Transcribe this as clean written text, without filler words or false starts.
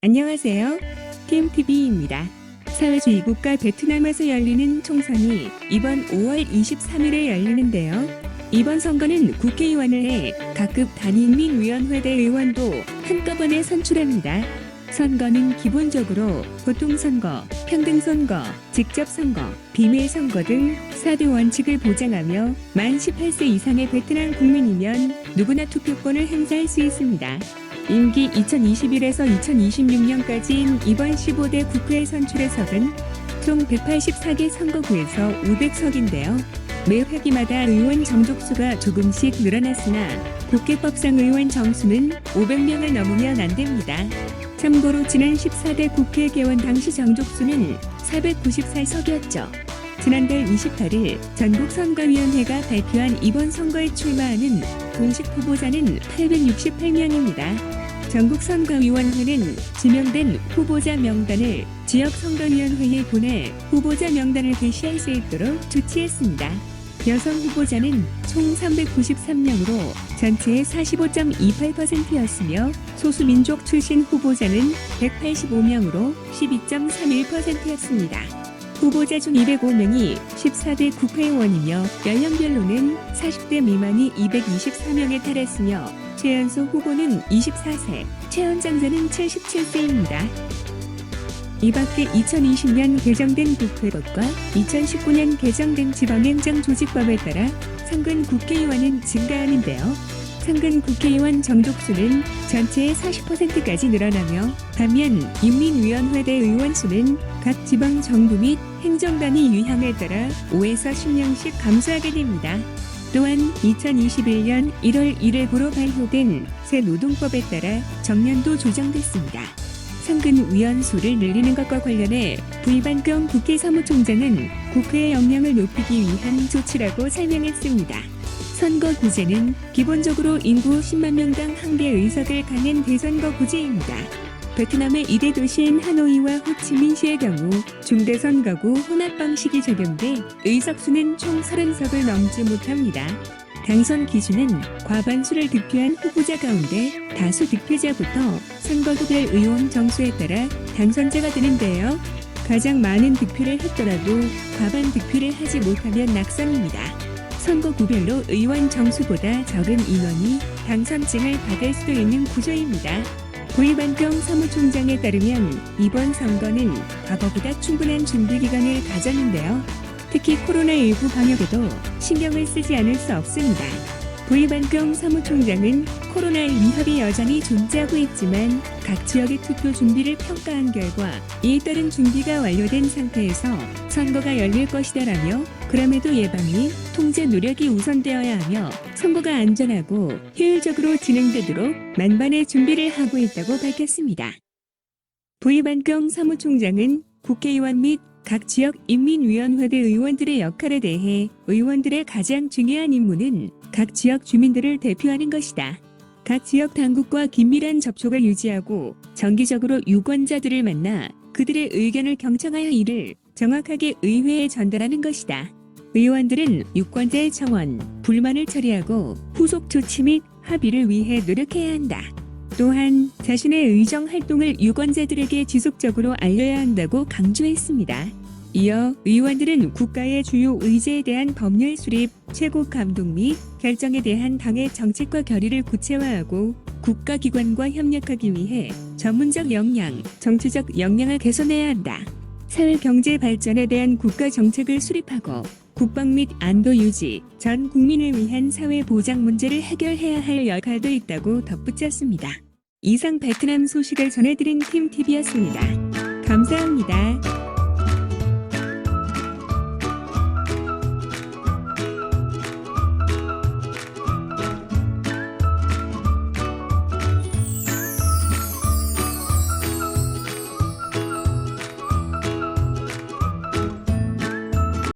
안녕하세요. TMTV입니다. 사회주의 국가 베트남에서 열리는 총선이 이번 5월 23일에 열리는데요. 이번 선거는 국회의원을 해 각급 단위인민위원회대 의원도 한꺼번에 선출합니다. 선거는 기본적으로 보통선거, 평등선거, 직접선거, 비밀선거 등 4대 원칙을 보장하며 만 18세 이상의 베트남 국민이면 누구나 투표권을 행사할 수 있습니다. 임기 2021에서 2026년까지인 이번 15대 국회 선출의 석은 총 184개 선거구에서 500석인데요. 매 회기마다 의원 정족수가 조금씩 늘어났으나 국회법상 의원 정수는 500명을 넘으면 안 됩니다. 참고로 지난 14대 국회 개원 당시 정족수는 494석이었죠. 지난달 28일 전국선거위원회가 발표한 이번 선거에 출마하는 공식 후보자는 868명입니다. 전국선거위원회는 지명된 후보자 명단을 지역선거위원회에 보내 후보자 명단을 게시할 수 있도록 조치했습니다. 여성 후보자는 총 393명으로 전체의 45.28%였으며 소수민족 출신 후보자는 185명으로 12.31%였습니다. 후보자 중 205명이 14대 국회의원이며 연령별로는 40대 미만이 224명에 달했으며 최연소 후보는 24세, 최연장자는 77세입니다. 이 밖에 2020년 개정된 국회법과 2019년 개정된 지방행정조직법에 따라 상근 국회의원은 증가하는데요. 상근 국회의원 정족수는 전체의 40%까지 늘어나며 반면 인민위원회대 의원 수는 각 지방정부 및 행정단위 유형에 따라 5에서 10명씩 감소하게 됩니다. 또한 2021년 1월 1일부로 발효된 새 노동법에 따라 정년도 조정됐습니다. 상근 위원 수를 늘리는 것과 관련해 부이반경 국회 사무총장은 국회의 역량을 높이기 위한 조치라고 설명했습니다. 선거 구제는 기본적으로 인구 10만 명당 1개 의석을 갖는 대선거 구제입니다. 베트남의 2대 도시인 하노이와 호치민시의 경우 중대선거구 혼합 방식이 적용돼 의석수는 총 30석을 넘지 못합니다. 당선 기준은 과반수를 득표한 후보자 가운데 다수 득표자부터 선거구별 의원 정수에 따라 당선자가 되는데요. 가장 많은 득표를 했더라도 과반 득표를 하지 못하면 낙선입니다. 선거구별로 의원 정수보다 적은 인원이 당선증을 받을 수도 있는 구조입니다. 부이반경 사무총장에 따르면 이번 선거는 과거보다 충분한 준비 기간을 가졌는데요. 특히 코로나19 방역에도 신경을 쓰지 않을 수 없습니다. 부이반경 사무총장은 코로나의 위협이 여전히 존재하고 있지만 각 지역의 투표 준비를 평가한 결과 이에 따른 준비가 완료된 상태에서 선거가 열릴 것이다라며 그럼에도 예방 및 통제 노력이 우선되어야 하며 선거가 안전하고 효율적으로 진행되도록 만반의 준비를 하고 있다고 밝혔습니다. 부이반경 사무총장은 국회의원 및 각 지역 인민위원회대 의원들의 역할에 대해 의원들의 가장 중요한 임무는 각 지역 주민들을 대표하는 것이다. 각 지역 당국과 긴밀한 접촉을 유지하고 정기적으로 유권자들을 만나 그들의 의견을 경청하여 이를 정확하게 의회에 전달하는 것이다. 의원들은 유권자의 청원, 불만을 처리하고 후속 조치 및 합의를 위해 노력해야 한다. 또한 자신의 의정 활동을 유권자들에게 지속적으로 알려야 한다고 강조했습니다. 이어 의원들은 국가의 주요 의제에 대한 법률 수립, 최고 감독 및 결정에 대한 당의 정책과 결의를 구체화하고 국가기관과 협력하기 위해 전문적 역량, 정치적 역량을 개선해야 한다. 사회 경제 발전에 대한 국가 정책을 수립하고 국방 및 안보 유지, 전 국민을 위한 사회 보장 문제를 해결해야 할 역할도 있다고 덧붙였습니다. 이상 베트남 소식을 전해드린 TMTV였습니다. 감사합니다.